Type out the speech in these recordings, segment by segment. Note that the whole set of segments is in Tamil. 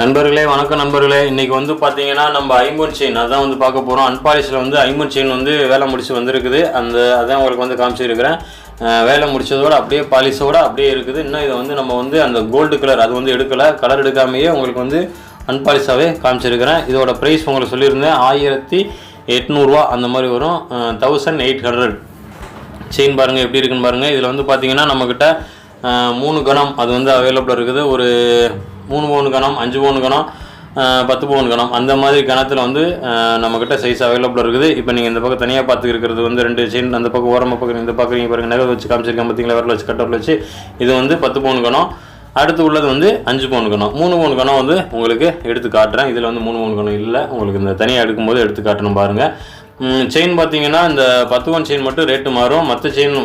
நண்பர்களே வணக்கம் நண்பர்களே. இன்றைக்கி வந்து பார்த்தீங்கன்னா நம்ம ஐம்பொன் செயின் அதான் வந்து பார்க்க போகிறோம். அன்பாலிஷில் வந்து ஐம்பொன் செயின் வந்து வேலை முடிச்சு வந்திருக்குது. அதான் உங்களுக்கு வந்து காமிச்சிருக்கிறேன். வேலை முடித்ததோடு அப்படியே பாலிஷோடு அப்படியே இருக்குது. இன்னும் இதை வந்து நம்ம வந்து அந்த கோல்டு கலர் அது வந்து எடுக்கலை. கலர் எடுக்காமையே உங்களுக்கு வந்து அன்பாலிஷாகவே காமிச்சிருக்கிறேன். இதோட ப்ரைஸ் உங்களுக்கு சொல்லியிருந்தேன் 1800 அந்த மாதிரி வரும். 1800 செயின் பாருங்கள் எப்படி இருக்குன்னு பாருங்கள். இதில் வந்து பார்த்தீங்கன்னா நம்மக்கிட்ட 3 கணம் அது வந்து அவைலபிளாக இருக்குது. ஒரு 3 பவுன் கணம், 5 பவுன் கணம், 10 பவுன் கணம் அந்த மாதிரி கணத்தில் வந்து நம்மக்கிட்ட சைஸ் அவைலபிளாக இருக்குது. இப்போ நீங்கள் இந்த பக்கம் தனியாக பார்த்துக்கிறது வந்து 2 செயின் அந்த பக்கம் ஓரமாக பார்க்குறீங்க. இந்த பார்க்குறீங்க பாருங்கள், நகை வச்சு காமிச்சிருக்கேன் பார்த்தீங்களா, வரல வச்சு கட்டப்பில் வச்சு. இது வந்து 10 பவுன் கணம். அடுத்து உள்ளது வந்து 5 பவுன் கணம். 3 பவுன் கணம் வந்து உங்களுக்கு எடுத்து காட்டுறேன். இதில் வந்து 3 பவுன் கணம் இல்லை, உங்களுக்கு இந்த தனியாக எடுக்கும்போது எடுத்து காட்டணும் பாருங்கள். செயின் பார்த்தீங்கன்னா இந்த 10 பவுன் செயின் மட்டும் ரேட்டு மாறும். மற்ற செயின்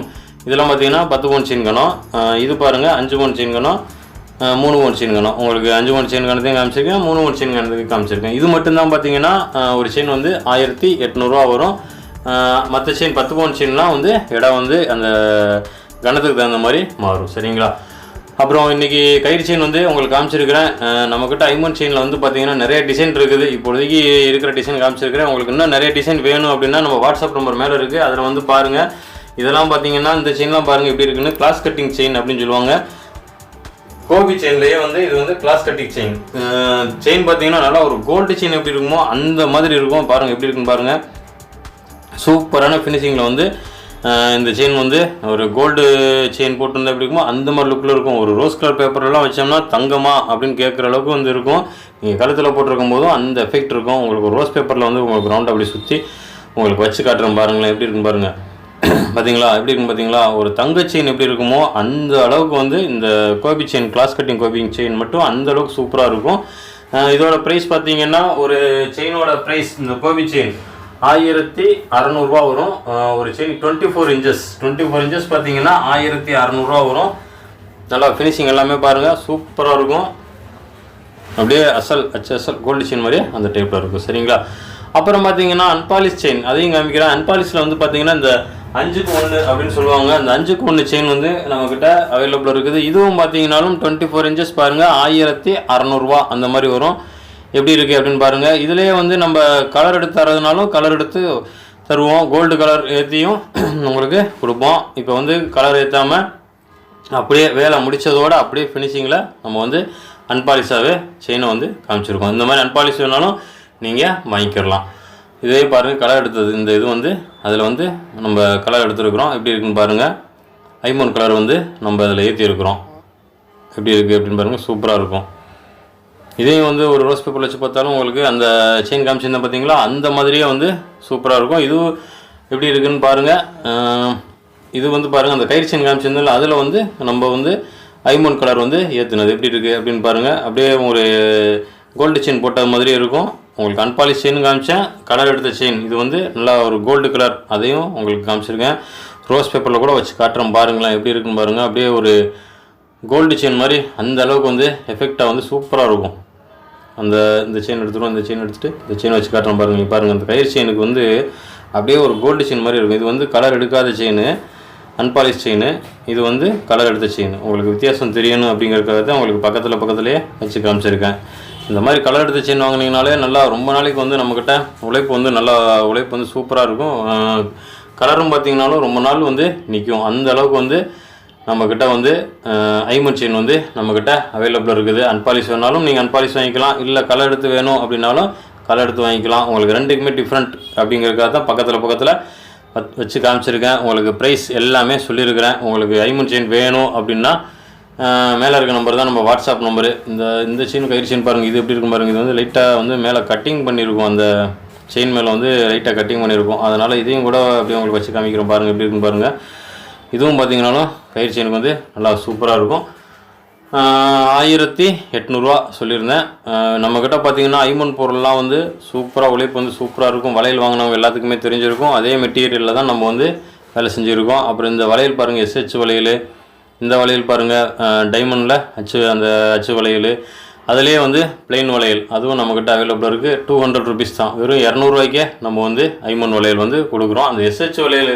இதெல்லாம் பார்த்தீங்கன்னா 10 பவுன் செயின் கணம். இது பாருங்கள் 5 பவுன் செயின் கணம், 3 பவுன் செயின் கணம். உங்களுக்கு 5 பவுன் செயின் கணத்தையும் காமிச்சிருக்கேன், 3 பவுன் செயின் கணத்தையும் காமிச்சிருக்கேன். இது மட்டும்தான் பார்த்தீங்கன்னா ஒரு செயின் வந்து 1800 வரும். மற்ற செயின் 10 பவுன் செயின்லாம் வந்து இடம் வந்து அந்த கணத்துக்கு தகுந்த மாதிரி மாறும். சரிங்களா? அப்புறம் இன்றைக்கி கயிறு செயின் வந்து உங்களுக்கு காமிச்சிருக்கிறேன். நம்மக்கிட்ட ஐம்பொன் செயினில் வந்து பார்த்தீங்கன்னா நிறைய டிசைன் இருக்குது. இப்போதைக்கு இருக்கிற டிசைன் காமிச்சிருக்கிறேன். உங்களுக்கு இன்னும் நிறைய டிசைன் வேணும் அப்படின்னா நம்ம வாட்ஸ்அப் நம்பர் மேலே இருக்குது, அதில் வந்து பாருங்கள். இதெல்லாம் பார்த்தீங்கன்னா இந்த செயின்லாம் பாருங்கள் எப்படி இருக்குன்னு. கிளாஸ் கட்டிங் செயின் அப்படின்னு சொல்லுவாங்க. கோபி செயின்லேயே வந்து இது வந்து கிளாஸ் கட்டிங் செயின். செயின் பார்த்தீங்கன்னா நல்லா ஒரு கோல்டு செயின் எப்படி இருக்குமோ அந்த மாதிரி இருக்கும். பாருங்கள் எப்படி இருக்குன்னு பாருங்கள். சூப்பரான ஃபினிஷிங்கில் வந்து இந்த செயின் வந்து ஒரு கோல்டு செயின் போட்டிருந்தா எப்படி இருக்குமோ அந்த மாதிரி லுக்கில் இருக்கும். ஒரு ரோஸ் கலர் பேப்பரெல்லாம் வச்சோம்னா தங்கமா அப்படின்னு கேட்குற அளவுக்கு வந்து இருக்கும். நீங்கள் கழுத்தில் போட்டிருக்கும் போதும் அந்த எஃபெக்ட் இருக்கும். உங்களுக்கு ரோஸ் பேப்பரில் வந்து உங்களுக்கு ரவுண்ட் அப்படி சுற்றி உங்களுக்கு வச்சு காட்டுறேன் பாருங்களேன் எப்படி இருக்குன்னு பாருங்கள். பார்த்தீங்களா எப்படி இருக்குன்னு பார்த்தீங்களா? ஒரு தங்க செயின் எப்படி இருக்குமோ அந்த அளவுக்கு வந்து இந்த கோபி செயின் கிளாஸ் கட்டிங் கோபி செயின் மட்டும் அந்த அளவுக்கு சூப்பராக இருக்கும். இதோட ப்ரைஸ் பார்த்தீங்கன்னா ஒரு செயினோட ப்ரைஸ் இந்த கோபி செயின் 1600 வரும். ஒரு செயின் 24 இன்ச்சஸ் பார்த்தீங்கன்னா 1600 வரும். நல்லா ஃபினிஷிங் எல்லாமே பாருங்கள் சூப்பராக இருக்கும். அப்படியே அசல் கோல்டு செயின் மாதிரி அந்த டைப்பில் இருக்கும். சரிங்களா? அப்புறம் பார்த்தீங்கன்னா அன்பாலிஷ் செயின் அதையும் காமிக்கிறேன். அன்பாலிஷில் வந்து பார்த்தீங்கன்னா இந்த 5க்கு 1 அப்படின்னு சொல்லுவாங்க. அந்த 5க்கு 1 செயின் வந்து நம்மக்கிட்ட அவைலபிளாக இருக்குது. இதுவும் பார்த்தீங்கன்னாலும் 24 இன்ச்சஸ் பாருங்கள் 1600 அந்த மாதிரி வரும். எப்படி இருக்குது அப்படின்னு பாருங்கள். இதிலே வந்து நம்ம கலர் எடுத்து தரதுனாலும் கலர் எடுத்து தருவோம். கோல்டு கலர் ஏற்றியும் உங்களுக்கு கொடுப்போம். இப்போ வந்து கலர் ஏற்றாமல் அப்படியே வேலை முடித்ததோடு அப்படியே ஃபினிஷிங்கில் நம்ம வந்து அன்பாலிஷாகவே செயினை வந்து காமிச்சிருக்கோம். இந்த மாதிரி அன்பாலிஷ் வேணாலும் நீங்கள் வாங்கிக்கிறலாம். இதே பாருங்கள் கலர் எடுத்தது இந்த இது வந்து அதில் வந்து நம்ம கலர் எடுத்துருக்குறோம். எப்படி இருக்குன்னு பாருங்கள். ஐம்பொன் கலர் வந்து நம்ம அதில் ஏற்றிருக்கிறோம். எப்படி இருக்குது அப்படின்னு பாருங்கள் சூப்பராக இருக்கும். இதையும் வந்து ஒரு ரோஸ் பேப்பர் வச்சு பார்த்தாலும் உங்களுக்கு அந்த செயின் காமிச்சிருந்தேன் பார்த்தீங்களா அந்த மாதிரியே வந்து சூப்பராக இருக்கும். இது எப்படி இருக்குதுன்னு பாருங்கள். இது வந்து பாருங்கள் அந்த கயிறு செயின் காமிச்சிருந்தாலும் அதில் வந்து நம்ம வந்து ஐம்பொன் கலர் வந்து ஏற்றுனது எப்படி இருக்குது அப்படின்னு பாருங்கள். அப்படியே ஒரு கோல்டு செயின் போட்ட மாதிரி இருக்கும். உங்களுக்கு அன்பாலிஷ் செயின் காமிச்சேன், கலர் எடுத்த செயின் இது வந்து நல்லா ஒரு கோல்டு கலர் அதையும் உங்களுக்கு காமிச்சிருக்கேன். ரோஸ் பேப்பரில் கூட வச்சு காட்டுறேன் பாருங்களேன் எப்படி இருக்குன்னு பாருங்கள். அப்படியே ஒரு கோல்டு செயின் மாதிரி அந்த அளவுக்கு வந்து எஃபெக்டாக வந்து சூப்பராக இருக்கும். இந்த செயின் எடுத்துகிட்டு இந்த செயின் எடுத்துகிட்டு இந்த செயின் வச்சு காட்டுறேன் பாருங்கள். பாருங்கள் அந்த கயிறு செயினுக்கு வந்து அப்படியே ஒரு கோல்டு செயின் மாதிரி இருக்கும். இது வந்து கலர் எடுக்காத செயின் அன்பாலிஷ் செயின், இது வந்து கலர் எடுத்த செயின். உங்களுக்கு வித்தியாசம் தெரியணும் அப்படிங்கிறதுக்காக தான் உங்களுக்கு பக்கத்துலேயே வச்சு காமிச்சிருக்கேன். இந்த மாதிரி கலர் எடுத்த செயின் வாங்கினீங்கனாலே நல்லா ரொம்ப நாளைக்கு வந்து நம்மக்கிட்ட உழைப்பு வந்து சூப்பராக இருக்கும். கலரும் பார்த்திங்கனாலும் ரொம்ப நாள் வந்து நிற்கும். அந்த அளவுக்கு வந்து நம்மக்கிட்ட வந்து ஐம்பொன் செயின் வந்து நம்மக்கிட்ட அவைலபிளாக இருக்குது. அன்பாலிஷ் வேணாலும் நீங்கள் அன்பாலிஷ் வாங்கிக்கலாம், இல்லை கலர் எடுத்து வேணும் அப்படின்னாலும் கலர் எடுத்து வாங்கிக்கலாம். உங்களுக்கு ரெண்டுக்குமே டிஃப்ரெண்ட் அப்படிங்கிறதுக்காக தான் பக்கத்தில் வச்சு காமிச்சிருக்கேன். உங்களுக்கு ப்ரைஸ் எல்லாமே சொல்லியிருக்கிறேன். உங்களுக்கு ஐம்பொன் செயின் வேணும் அப்படின்னா மேலே இருக்க நம்பர் தான் நம்ம வாட்ஸ்அப் நம்பரு. இந்த செயின் கயிறு செயின் பாருங்கள் இது எப்படி இருக்கும் பாருங்கள். இது வந்து லைட்டாக வந்து மேலே கட்டிங் பண்ணியிருக்கும். அந்த செயின் மேலே வந்து லைட்டாக கட்டிங் பண்ணியிருக்கும். அதனால் இதையும் கூட அப்படியே உங்களுக்கு வச்சு காமிக்கிறோம் பாருங்கள் எப்படி இருக்குன்னு பாருங்கள். இதுவும் பார்த்தீங்கன்னாலும் கயிறு செயினுக்கு வந்து நல்லா சூப்பராக இருக்கும். 1800 சொல்லியிருந்தேன். நம்மக்கிட்ட பார்த்தீங்கன்னா ஐம்பொன் பொருள்லாம் வந்து சூப்பராக உழைப்பு வந்து சூப்பராக இருக்கும். வளையல் வாங்கினவங்க எல்லாத்துக்குமே தெரிஞ்சிருக்கும். அதே மெட்டீரியலில் தான் நம்ம வந்து வேலை செஞ்சுருக்கோம். அப்புறம் இந்த வளையல் பாருங்கள் SH வளையல், இந்த வளையல் பாருங்கள் டைமண்டில் அந்த அச்சு வளையல், அதிலே வந்து பிளெயின் வளையல் அதுவும் நம்மக்கிட்ட அவைலபிளாக இருக்குது. 200 ருபீஸ் தான். வெறும் 200 நம்ம வந்து ஐம்பொன் வளையல் வந்து கொடுக்குறோம். அந்த SH வளையல்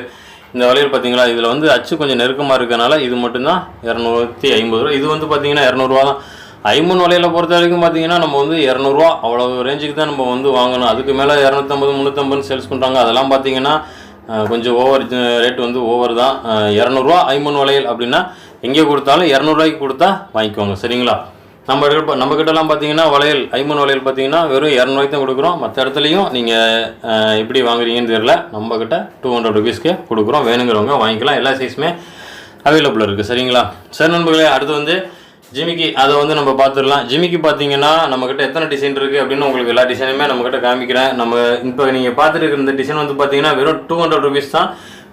இந்த வளையல் பார்த்தீங்களா இதில் வந்து அச்சு கொஞ்சம் நெருக்கமாக இருக்கிறனால இது மட்டும்தான் 250 ரூபா. இது வந்து பார்த்தீங்கன்னா 200 தான். ஐம்பொன் வளையலை பொறுத்த வரைக்கும் பார்த்தீங்கன்னா நம்ம வந்து 200 அவ்வளோ ரேஞ்சுக்கு தான் நம்ம வந்து வாங்கணும். அதுக்கு மேலே 250 350 சேல்ஸ் பண்ணுறாங்க. அதெல்லாம் பார்த்தீங்கன்னா கொஞ்சம் ஓவர் ரேட் வந்து ஓவர் தான். 200 ஐம்பொன் வளையல் அப்படின்னா எங்கே கொடுத்தாலும் 200 கொடுத்தா வாங்கிக்கோங்க சரிங்களா. நம்மக்கிட்டலாம் பார்த்தீங்கன்னா வளையல் ஐம்பொன் வளையல் பார்த்தீங்கன்னா வெறும் 200 தான் கொடுக்குறோம். மற்ற இடத்துலையும் நீங்கள் எப்படி வாங்குறீங்கன்னு தெரியல. நம்மக்கிட்ட 200 rupeesக்கு கொடுக்குறோம். வேணுங்கிறவங்க வாங்கிக்கலாம். எல்லா சைஸுமே அவைலபிள் இருக்குது சரிங்களா. சரி நண்பர்களே, அடுத்து வந்து ஜிமிக்கி அதை வந்து நம்ம பார்த்துடலாம். ஜிமிக்கி பார்த்தீங்கன்னா நம்மக்கிட்ட எத்தனை டிசைன் இருக்குது அப்படின்னு உங்களுக்கு எல்லா டிசைனுமே நம்மக்கிட்ட காமிக்கிறேன். நம்ம இப்போ நீங்கள் பார்த்துட்டு இருக்கிற இந்த டிசைன் வந்து பார்த்தீங்கன்னா வெறும் 200 rupees தான்.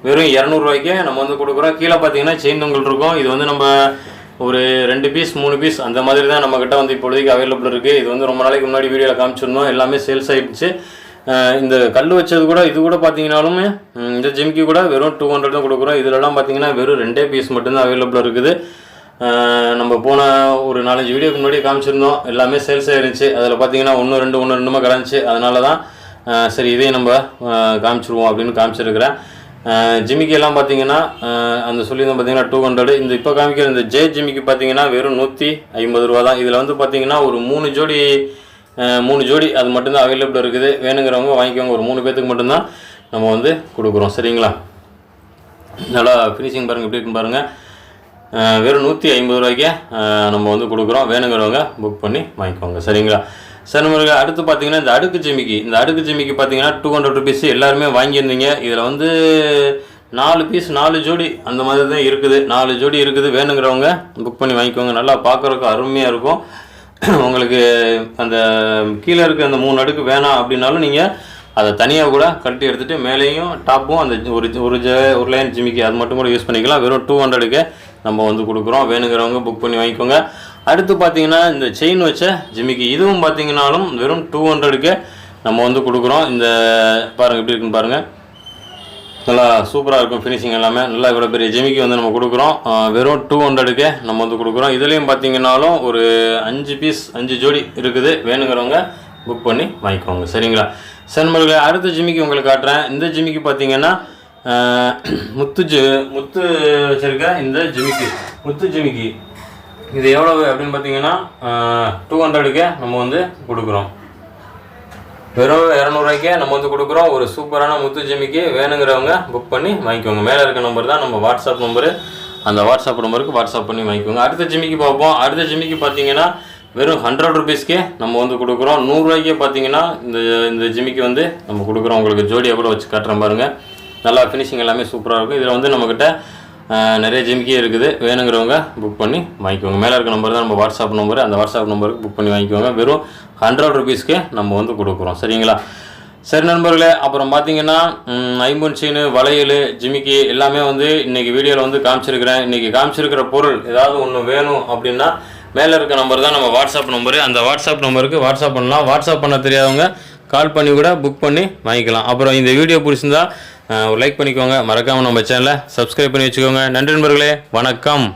வெறும் 200 நம்ம வந்து கொடுக்குறோம். கீழே பார்த்தீங்கன்னா செயின் தொங்கல் இருக்கும். இது வந்து நம்ம ஒரு 2 பீஸ் 3 பீஸ் அந்த மாதிரி தான் நம்மக்கிட்ட வந்து இப்போதைக்கு அவைலபிள் இருக்குது. இது வந்து ரொம்ப நாளைக்கு முன்னாடி வீடியோவில் காமிச்சிருந்தோம். எல்லாமே சேல்ஸ் ஆகிடுச்சு. இந்த கல் வச்சது கூட இது கூட பார்த்தீங்கன்னாலுமே இந்த ஜிமிக்கி கூட வெறும் 200 தான் கொடுக்குறோம். இதிலலாம் பார்த்தீங்கன்னா வெறும் 2 பீஸ் மட்டும்தான் அவைலபிள் இருக்குது. நம்ம போன ஒரு 4-5 வீடியோக்கு முன்னாடி காமிச்சிருந்தோம். எல்லாமே சேல்ஸ் ஆகிருந்துச்சு. அதில் பார்த்தீங்கன்னா 1-2 கிடந்துச்சு. அதனால தான் சரி இதையும் நம்ம காமிச்சிருவோம் அப்படின்னு காமிச்சிருக்கிறேன். ஜிமிக்கெல்லாம் பார்த்தீங்கன்னா அந்த சொல்லியிருந்தோம் பார்த்தீங்கன்னா 200. இந்த இப்போ காமிக்கிற இந்த ஜே ஜிமிக்கி பார்த்தீங்கன்னா வெறும் 150 ரூபா தான். இதில் வந்து பார்த்தீங்கன்னா ஒரு 3 ஜோடி அது மட்டும்தான் அவைலபிள் இருக்குது. வேணுங்கிறவங்க வாங்கிக்கோங்க. ஒரு 3 பேர்த்துக்கு மட்டும்தான் நம்ம வந்து கொடுக்குறோம் சரிங்களா. நல்லா ஃபினிஷிங் பாருங்கள் எப்படி இருக்குன்னு பாருங்கள். வெறும் 150 நம்ம வந்து கொடுக்குறோம். வேணுங்கிறவங்க புக் பண்ணி வாங்கிக்கோங்க சரிங்களா. சரி நம்மளுக்கு அடுத்து பார்த்தீங்கன்னா இந்த அடுக்கு ஜிமிக்கி பார்த்தீங்கன்னா 200 rupees எல்லாருமே வாங்கியிருந்தீங்க. இதில் வந்து 4 பீஸ் 4 ஜோடி அந்த மாதிரி தான் இருக்குது. 4 ஜோடி இருக்குது. வேணுங்கிறவங்க புக் பண்ணி வாங்கிக்கோங்க. நல்லா பார்க்குறதுக்கு அருமையாக இருக்கும். உங்களுக்கு அந்த கீழே இருக்க அந்த 3 அடுக்கு வேணாம் அப்படின்னாலும் நீங்கள் அதை தனியாக கூட கழட்டி எடுத்துகிட்டு மேலேயும் டாப்பும் அந்த ஒரு லைன் ஜிமிக்கி அது மட்டும் கூட யூஸ் பண்ணிக்கலாம். வெறும் 200 நம்ம வந்து கொடுக்குறோம். வேணுங்கிறவங்க புக் பண்ணி வாங்கிக்கோங்க. அடுத்து பார்த்தீங்கன்னா இந்த செயின் வச்ச ஜிமிக்கி இதுவும் பார்த்தீங்கன்னாலும் வெறும் 200 நம்ம வந்து கொடுக்குறோம். இந்த பாருங்கள் எப்படி இருக்குன்னு பாருங்கள். நல்லா சூப்பராக இருக்கும் ஃபினிஷிங் எல்லாமே. நல்லா இவ்வளோ பெரிய ஜிமிக்கி வந்து நம்ம கொடுக்குறோம். வெறும் 200 நம்ம வந்து கொடுக்குறோம். இதுலேயும் பார்த்தீங்கன்னாலும் ஒரு 5 பீஸ் 5 ஜோடி இருக்குது. வேணுங்கிறவங்க புக் பண்ணி வாங்கிக்கோங்க சரிங்களா. சரி அடுத்த ஜிமிக்கி உங்களுக்கு காட்டுறேன். இந்த ஜிமிக்கி பார்த்தீங்கன்னா முத்து வச்சுருக்க இந்த முத்து ஜிமிக்கி இது எவ்வளவு அப்படின்னு பார்த்தீங்கன்னா 200 நம்ம வந்து கொடுக்குறோம். வெறும் 200 நம்ம வந்து கொடுக்குறோம். ஒரு சூப்பரான முத்து ஜிமிக்கி. வேணுங்கிறவங்க புக் பண்ணி வாங்கிக்கோங்க. மேலே இருக்க நம்பர் தான் நம்ம வாட்ஸ்அப் நம்பரு. அந்த வாட்ஸ்அப் நம்பருக்கு வாட்ஸ்அப் பண்ணி வாங்கிக்கோங்க. அடுத்த ஜிமிக்கி பார்ப்போம். அடுத்த ஜிமிக்கி பார்த்தீங்கன்னா வெறும் 100 rupeesக்கே நம்ம வந்து கொடுக்குறோம். 100 பார்த்தீங்கன்னா இந்த ஜிமிக்கி வந்து நம்ம கொடுக்குறோம். உங்களுக்கு ஜோடியாக கூட வச்சு காட்டுறேன் பாருங்கள். நல்லா ஃபினிஷிங் எல்லாமே சூப்பராக இருக்கும். இதில் வந்து நம்மக்கிட்ட நிறைய ஜிமிக்கி இருக்குது. வேணுங்கிறவங்க புக் பண்ணி வாங்கிக்கோங்க. மேலே இருக்க நம்பர் தான் நம்ம வாட்ஸ்அப் நம்பர். அந்த வாட்ஸ்அப் நம்பருக்கு புக் பண்ணி வாங்கிக்கோங்க. வெறும் 100 rupeesக்கே நம்ம வந்து கொடுக்குறோம் சரிங்களா. சரி நண்பர்களே, அப்புறம் பார்த்தீங்கன்னா ஐம்பொன் செயின் வளையல் ஜிமிக்கி எல்லாமே வந்து இன்றைக்கி வீடியோவில் வந்து காமிச்சிருக்கிறேன். இன்றைக்கி காமிச்சிருக்கிற பொருள் ஏதாவது ஒன்று வேணும் அப்படின்னா மேலே இருக்க நம்பர் தான் நம்ம வாட்ஸ்அப் நம்பரு. அந்த வாட்ஸ்அப் நம்பருக்கு வாட்ஸ்அப் பண்ணலாம். வாட்ஸ்அப் பண்ண தெரியாதவங்க கால் பண்ணி கூட புக் பண்ணி வாங்கிக்கலாம். அப்புறம் இந்த வீடியோ பிடிச்சிருந்தா ஒரு லைக் பண்ணிக்கோங்க. மறக்காமல் நம்ம சேனலை சப்ஸ்கிரைப் பண்ணி வச்சுக்கோங்க. நன்றி நண்பர்களே, வணக்கம்.